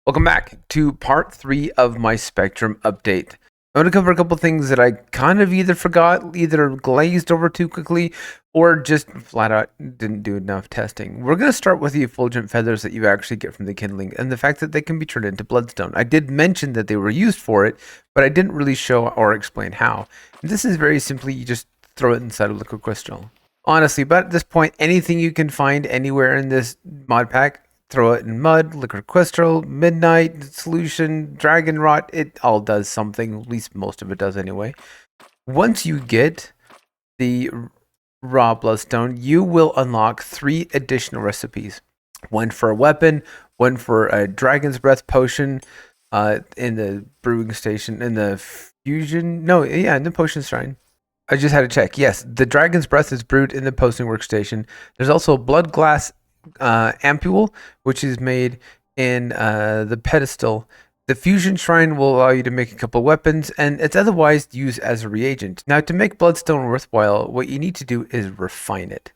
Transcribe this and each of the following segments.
Welcome back to part 3 of my Spectrum update. I'm going to cover a couple things that I kind of either forgot, either glazed over too quickly, or just flat out didn't do enough testing. We're going to start with the effulgent feathers that you actually get from the kindling, and the fact that they can be turned into bloodstone. I did mention that they were used for it, but I didn't really show or explain how. And this is very simply, you just throw it inside a liquid crystal. Honestly, but at this point, anything you can find anywhere in this mod pack, throw it in mud, liquid crystal, midnight solution, dragon rot. It all does something. At least most of it does anyway. Once you get the raw bloodstone, you will unlock 3 additional recipes. One for a weapon, one for a dragon's breath potion in the brewing station, in the fusion. No, yeah, in the potion shrine. I just had to check. Yes, the dragon's breath is brewed in the posting workstation. There's also a blood glass ampule, which is made in the pedestal. The fusion shrine will allow you to make a couple weapons, and it's otherwise used as a reagent. Now, to make bloodstone worthwhile, what you need to do is refine it.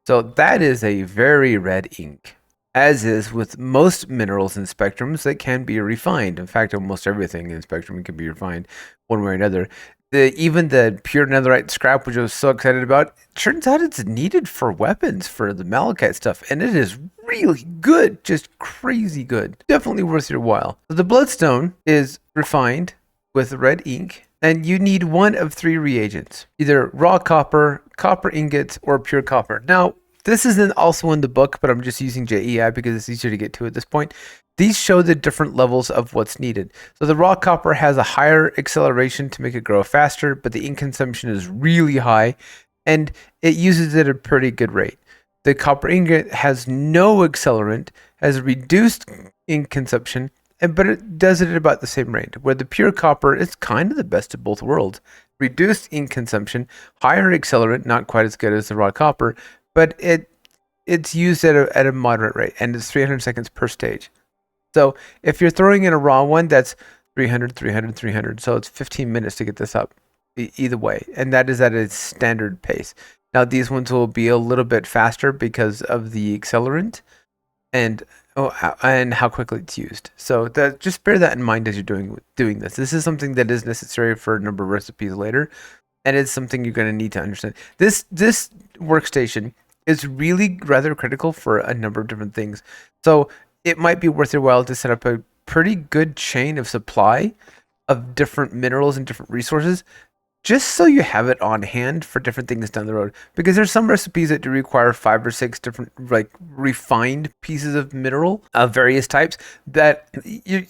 So that is a very red ink, as is with most minerals and spectrums that can be refined. In fact, almost everything in spectrum can be refined one way or another. Even the pure netherite scrap, which I was so excited about, turns out it's needed for weapons for the malachite stuff, and it is really good, just crazy good. Definitely worth your while. The bloodstone is refined with red ink, and you need one of 3 reagents, either raw copper, copper ingots, or pure copper. Now, this isn't also in the book, but I'm just using JEI because it's easier to get to at this point. These show the different levels of what's needed. So the raw copper has a higher acceleration to make it grow faster, but the ink consumption is really high, and it uses it at a pretty good rate. The copper ingot has no accelerant, has reduced ink consumption, but it does it at about the same rate, where the pure copper is kind of the best of both worlds. Reduced ink consumption, higher accelerant, not quite as good as the raw copper, but it's used at a moderate rate, and it's 300 seconds per stage. So if you're throwing in a raw one, that's 300, 300, 300. So it's 15 minutes to get this up either way. And that is at a standard pace. Now, these ones will be a little bit faster because of the accelerant and how quickly it's used. So just bear that in mind as you're doing this. This is something that is necessary for a number of recipes later. And it's something you're going to need to understand. This workstation is really rather critical for a number of different things. So it might be worth your while to set up a pretty good chain of supply of different minerals and different resources, just so you have it on hand for different things down the road. Because there's some recipes that do require 5 or 6 different, like, refined pieces of mineral of various types that you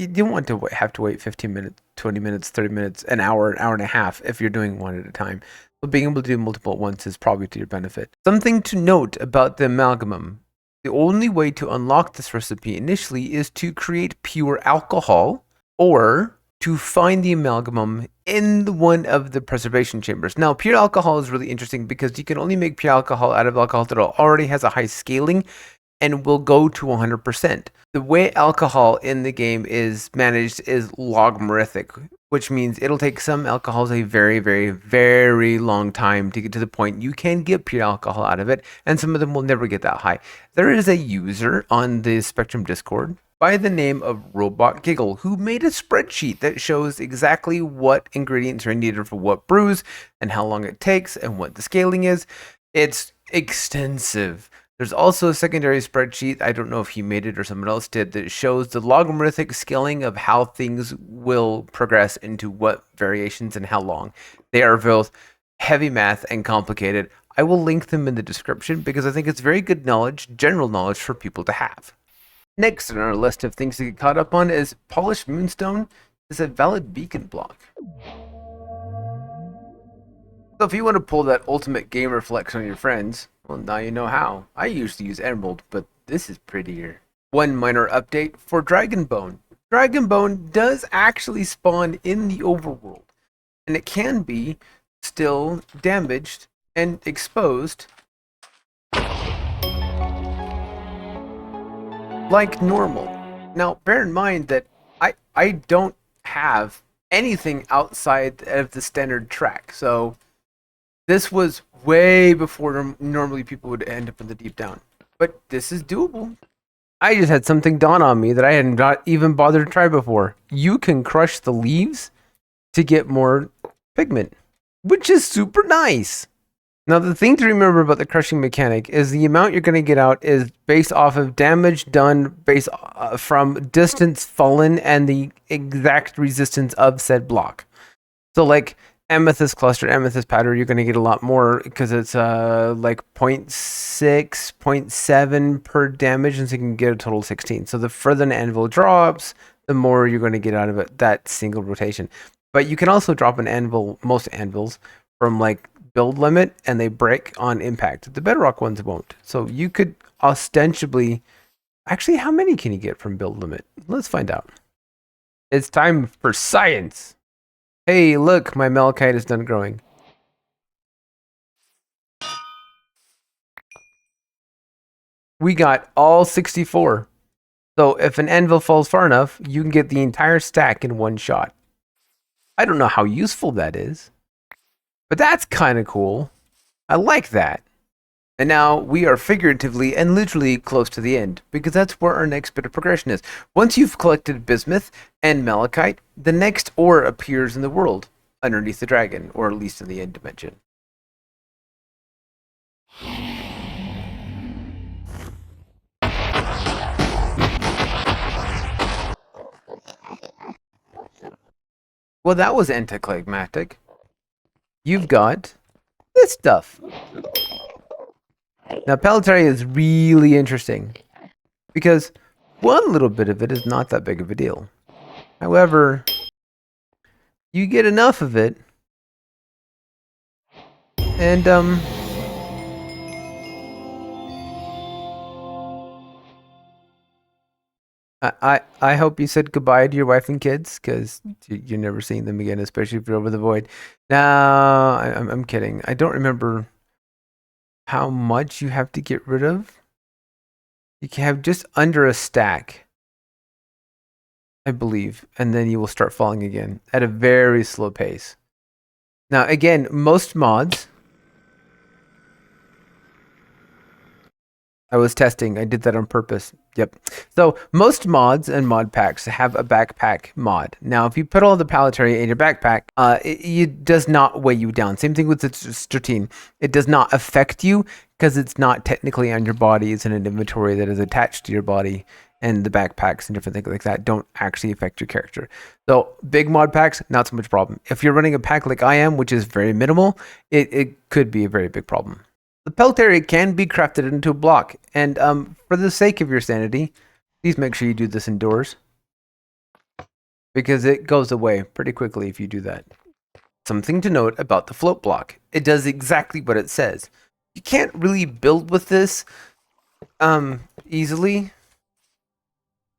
don't want to have to wait 15 minutes, 20 minutes, 30 minutes, an hour and a half if you're doing one at a time. So being able to do multiple at once is probably to your benefit. Something to note about the amalgam. The only way to unlock this recipe initially is to create pure alcohol or to find the amalgam in one of the preservation chambers. Now, pure alcohol is really interesting because you can only make pure alcohol out of alcohol that already has a high scaling and will go to 100%. The way alcohol in the game is managed is logarithmic, which means it'll take some alcohols a very, very, very long time to get to the point you can get pure alcohol out of it, and some of them will never get that high. There is a user on the Spectrum Discord by the name of Robot Giggle who made a spreadsheet that shows exactly what ingredients are needed for what brews and how long it takes and what the scaling is. It's extensive. There's also a secondary spreadsheet, I don't know if he made it or someone else did, that shows the logarithmic scaling of how things will progress into what variations and how long. They are both heavy math and complicated. I will link them in the description because I think it's very good knowledge, general knowledge for people to have. Next on our list of things to get caught up on is polished moonstone is a valid beacon block. So if you want to pull that ultimate gamer flex on your friends, well, now you know how. I used to use emerald, but this is prettier. One minor update for Dragonbone. Dragonbone does actually spawn in the overworld, and it can be still damaged and exposed like normal. Now, bear in mind that I don't have anything outside of the standard track, so this was way before normally people would end up in the deep down. But this is doable. I just had something dawn on me that I had not even bothered to try before. You can crush the leaves to get more pigment, which is super nice. Now, the thing to remember about the crushing mechanic is the amount you're going to get out is based off of damage done based from distance fallen and the exact resistance of said block. So, like amethyst cluster, amethyst powder, you're going to get a lot more because it's like 0.6, 0.7 per damage, and so you can get a total of 16. So the further an anvil drops, the more you're going to get out of it, that single rotation. But you can also drop an anvil, most anvils, from like build limit, and they break on impact. The bedrock ones won't. So you could ostensibly... Actually, how many can you get from build limit? Let's find out. It's time for science. Hey, look, my malachite is done growing. We got all 64. So if an anvil falls far enough, you can get the entire stack in one shot. I don't know how useful that is, but that's kind of cool. I like that. And now we are figuratively and literally close to the end, because that's where our next bit of progression is. Once you've collected bismuth and malachite, the next ore appears in the world, underneath the dragon, or at least in the end dimension. Well, that was anticlimactic. You've got this stuff. Now, Paltaeria is really interesting, because one little bit of it is not that big of a deal. However, you get enough of it, and I hope you said goodbye to your wife and kids, because you're never seeing them again, especially if you're over the void. Now, I'm kidding. I don't remember how much you have to get rid of. You can have just under a stack, I believe, and then you will start falling again at a very slow pace. Now, again, most mods... I was testing. I did that on purpose. Yep. So most mods and mod packs have a backpack mod. Now, if you put all the Paltaeria in your backpack, it does not weigh you down. Same thing with the Stratine. It does not affect you because it's not technically on your body. It's in an inventory that is attached to your body. And the backpacks and different things like that don't actually affect your character. So big mod packs, not so much problem. If you're running a pack like I am, which is very minimal, it could be a very big problem. The Paltaeria can be crafted into a block, and for the sake of your sanity, please make sure you do this indoors, because it goes away pretty quickly if you do that. Something to note about the float block. It does exactly what it says. You can't really build with this easily,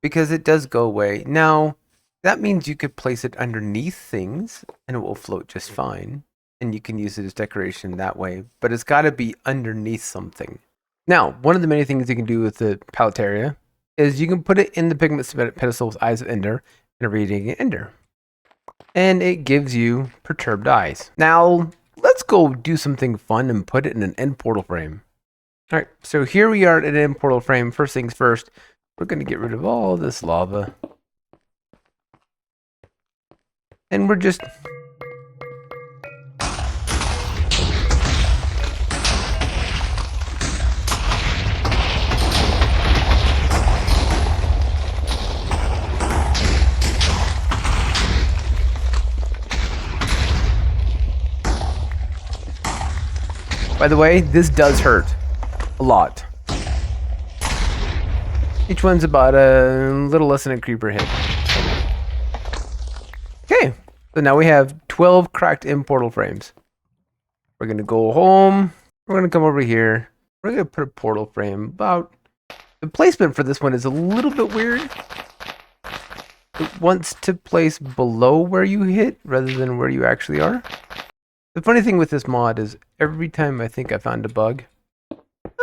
because it does go away. Now, that means you could place it underneath things, and it will float just fine. And you can use it as decoration that way, but it's got to be underneath something. Now, one of the many things you can do with the Paltaeria is you can put it in the pigment pedestal with Eyes of Ender and a Radiant Ender. And it gives you perturbed eyes. Now, let's go do something fun and put it in an end portal frame. All right, so here we are at an end portal frame. First things first, we're going to get rid of all this lava. And we're just... By the way, this does hurt a lot. Each one's about a little less than a creeper hit. Okay, so now we have 12 cracked in portal frames. We're gonna go home. We're gonna come over here. We're gonna put a portal frame about... The placement for this one is a little bit weird. It wants to place below where you hit rather than where you actually are. The funny thing with this mod is every time I think I found a bug,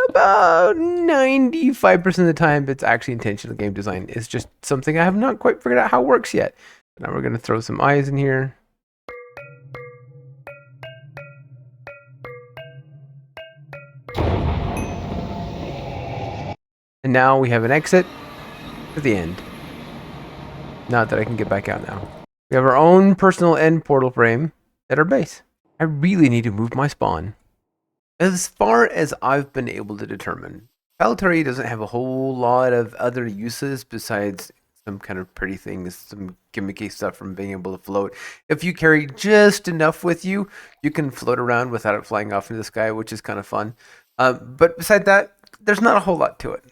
about 95% of the time it's actually intentional game design. It's just something I have not quite figured out how it works yet. Now we're going to throw some eyes in here. And now we have an exit. to the end. Not that I can get back out now. We have our own personal end portal frame at our base. I really need to move my spawn. As far as I've been able to determine, Paltaeria doesn't have a whole lot of other uses besides some kind of pretty things, some gimmicky stuff from being able to float. If you carry just enough with you, you can float around without it flying off into the sky, which is kind of fun. But beside that, there's not a whole lot to it.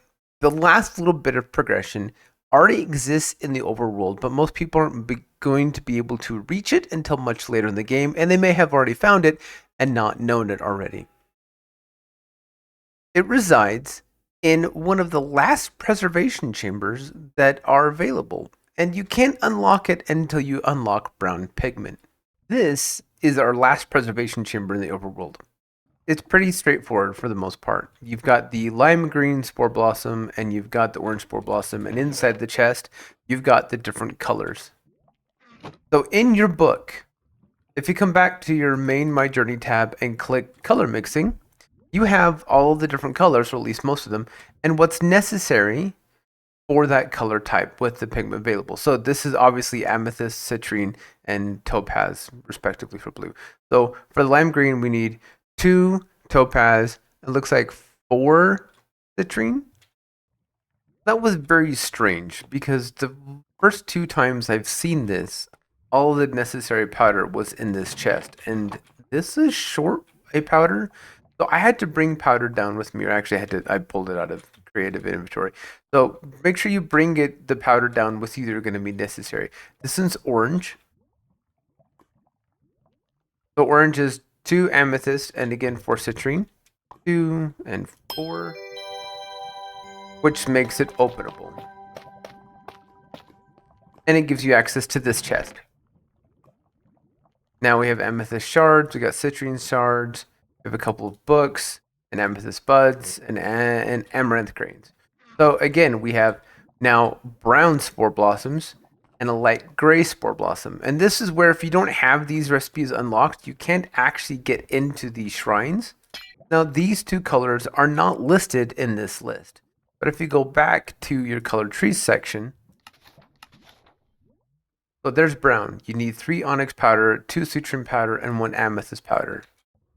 The last little bit of progression already exists in the overworld, but most people aren't going to be able to reach it until much later in the game, and they may have already found it and not known it already. It resides in one of the last preservation chambers that are available, and you can't unlock it until you unlock brown pigment. This is our last preservation chamber in the overworld. It's pretty straightforward for the most part. You've got the lime green spore blossom and you've got the orange spore blossom, and inside the chest you've got the different colors. So in your book, if you come back to your main My Journey tab and click color mixing, you have all the different colors, or at least most of them, and what's necessary for that color type with the pigment available. So this is obviously amethyst, citrine, and topaz, respectively, for blue. So for the lime green, we need 2 topaz, it looks like 4 citrine. That was very strange because the first 2 times I've seen this, all the necessary powder was in this chest, and this is short a powder, so I had to bring powder down with me, or actually I pulled it out of creative inventory. So make sure you bring the powder down with you, they're going to be necessary. This one's orange. So orange is 2 amethyst, and again 4 citrine, 2 and 4, which makes it openable. And it gives you access to this chest. Now we have amethyst shards, we got citrine shards, we have a couple of books, and amethyst buds, and amaranth grains. So again, we have now brown spore blossoms and a light gray spore blossom. And this is where if you don't have these recipes unlocked, you can't actually get into these shrines. Now these 2 colors are not listed in this list. But if you go back to your colored trees section, so there's brown. You need 3 onyx powder, 2 citrine powder, and 1 amethyst powder.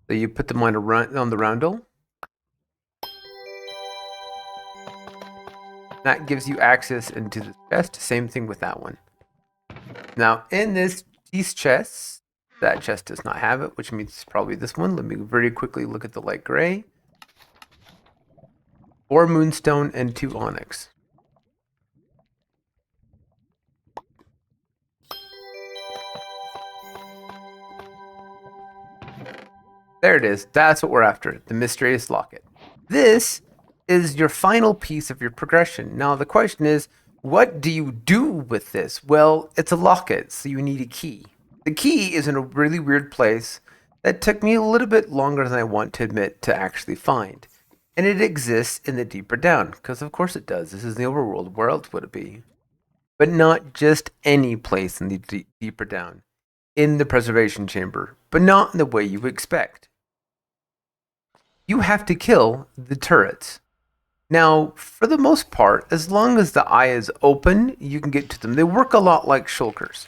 So you put them on the roundel. That gives you access into the chest. Same thing with that one. Now, in these chests, that chest does not have it, which means it's probably this one. Let me very quickly look at the light gray. 4 moonstone and 2 onyx. There it is. That's what we're after, the mysterious locket. This is your final piece of your progression. Now, the question is, what do you do with this? Well, it's a locket, so you need a key. The key is in a really weird place that took me a little bit longer than I want to admit to actually find. And it exists in the deeper down, because of course it does. This is the overworld. Where else would it be? But not just any place in the deeper down. In the preservation chamber, but not in the way you would expect. You have to kill the turrets. Now, for the most part, as long as the eye is open, you can get to them. They work a lot like shulkers.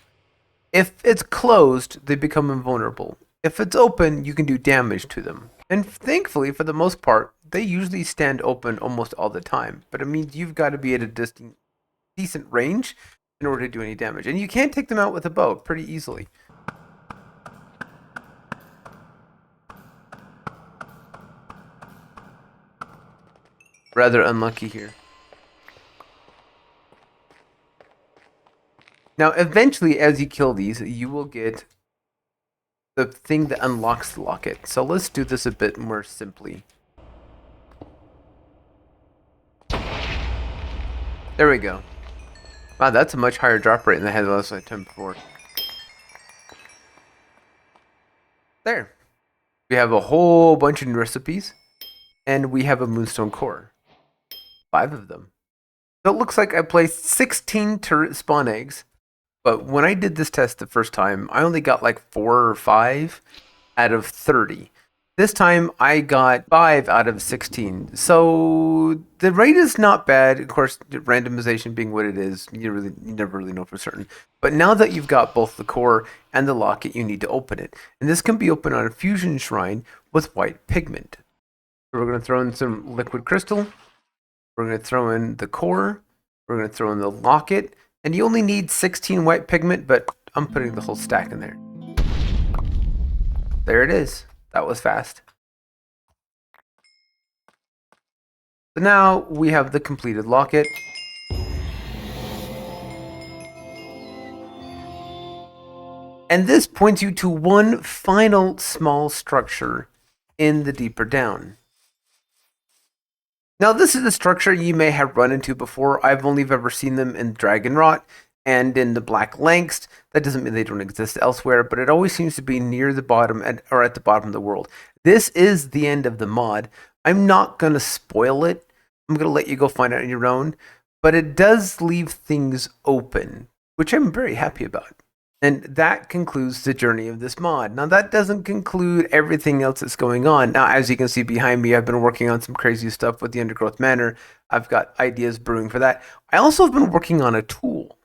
If it's closed, they become invulnerable. If it's open, you can do damage to them. And thankfully, for the most part, they usually stand open almost all the time. But it means you've got to be at a decent range in order to do any damage. And you can take them out with a bow pretty easily. Rather unlucky here. Now, eventually, as you kill these, you will get the thing that unlocks the locket. So let's do this a bit more simply. There we go. Wow, that's a much higher drop rate than I had last time before. There. We have a whole bunch of new recipes, and we have a moonstone core. 5 of them. So it looks like I placed 16 turret spawn eggs, but when I did this test the first time, I only got like 4 or 5 out of 30. This time I got 5 out of 16. So the rate is not bad. Of course, randomization being what it is, you never really know for certain. But now that you've got both the core and the locket, you need to open it. And this can be opened on a fusion shrine with white pigment. So we're going to throw in some liquid crystal. We're going to throw in the core. We're going to throw in the locket. And you only need 16 white pigment, but I'm putting the whole stack in there. There it is. That was fast. So now we have the completed locket. And this points you to one final small structure in the deeper down. Now this is a structure you may have run into before. I've only ever seen them in Dragonrot and in the Black Lanks. That doesn't mean they don't exist elsewhere, but it always seems to be near the bottom or at the bottom of the world. This is the end of the mod. I'm not going to spoil it. I'm going to let you go find out on your own, but it does leave things open, which I'm very happy about. And that concludes the journey of this mod. Now, that doesn't conclude everything else that's going on. Now, as you can see behind me, I've been working on some crazy stuff with the Undergrowth Manor. I've got ideas brewing for that. I also have been working on a tool.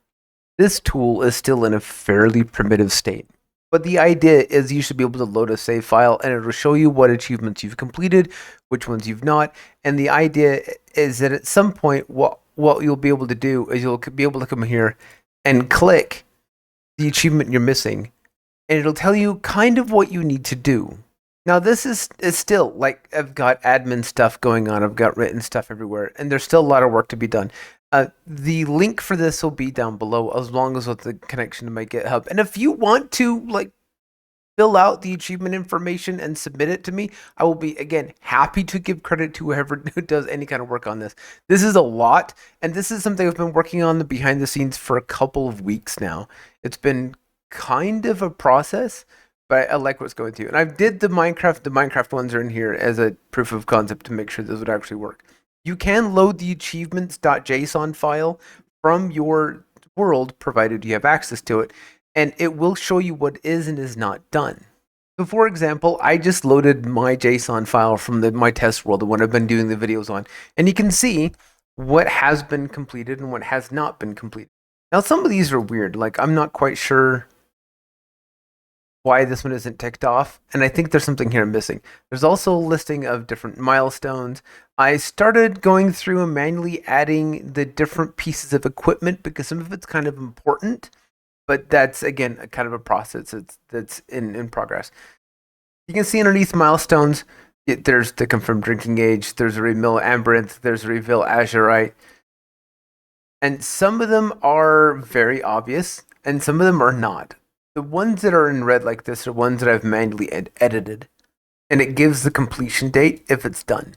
This tool is still in a fairly primitive state. But the idea is you should be able to load a save file and it'll show you what achievements you've completed, which ones you've not. And the idea is that at some point, what you'll be able to do is you'll be able to come here and click the achievement you're missing, and it'll tell you kind of what you need to do. Now, this is still, like, I've got admin stuff going on, I've got written stuff everywhere, and there's still a lot of work to be done. The link for this will be down below, as long as with the connection to my GitHub. And if you want to, like, fill out the achievement information and submit it to me, I will be, again, happy to give credit to whoever does any kind of work on this. This is a lot, and this is something I've been working on behind the scenes for a couple of weeks now. It's been kind of a process, but I like what's going through. And I did the Minecraft ones are in here as a proof of concept to make sure this would actually work. You can load the achievements.json file from your world, provided you have access to it, and it will show you what is and is not done. So for example, I just loaded my JSON file from my test world, the one I've been doing the videos on, and you can see what has been completed and what has not been completed. Now some of these are weird, like I'm not quite sure why this one isn't ticked off, and I think there's something here missing. There's also a listing of different milestones. I started going through and manually adding the different pieces of equipment because some of it's kind of important. But that's, again, a kind of a process that's in progress. You can see underneath milestones, there's the confirmed drinking age, there's a remill amaranth, there's a reveal azurite. And some of them are very obvious, and some of them are not. The ones that are in red like this are ones that I've manually edited. And it gives the completion date if it's done.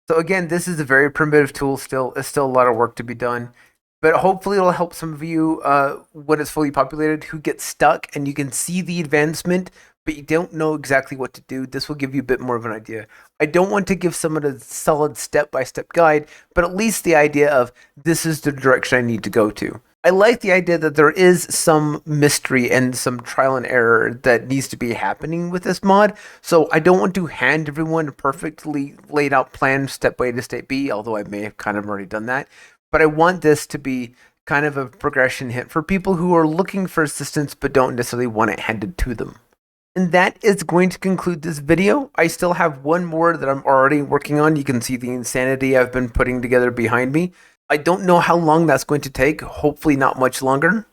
So again, this is a very primitive tool still. There's still a lot of work to be done. But hopefully it'll help some of you when it's fully populated who get stuck and you can see the advancement, but you don't know exactly what to do. This will give you a bit more of an idea. I don't want to give someone a solid step-by-step guide, but at least the idea of this is the direction I need to go to. I like the idea that there is some mystery and some trial and error that needs to be happening with this mod. So I don't want to hand everyone a perfectly laid out plan step A to step B, although I may have kind of already done that. But I want this to be kind of a progression hint for people who are looking for assistance but don't necessarily want it handed to them. And that is going to conclude this video. I still have one more that I'm already working on. You can see the insanity I've been putting together behind me. I don't know how long that's going to take. Hopefully not much longer.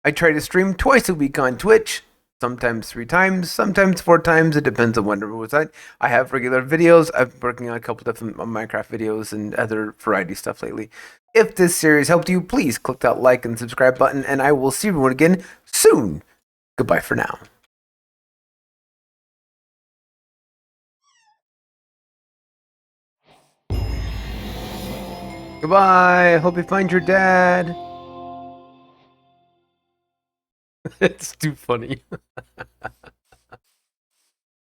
I try to stream twice a week on Twitch. Sometimes 3 times, sometimes 4 times. It depends on when it was at. I have regular videos. I've been working on a couple different Minecraft videos and other variety stuff lately. If this series helped you, please click that like and subscribe button, and I will see everyone again soon. Goodbye for now. Goodbye. Hope you find your dad. It's too funny.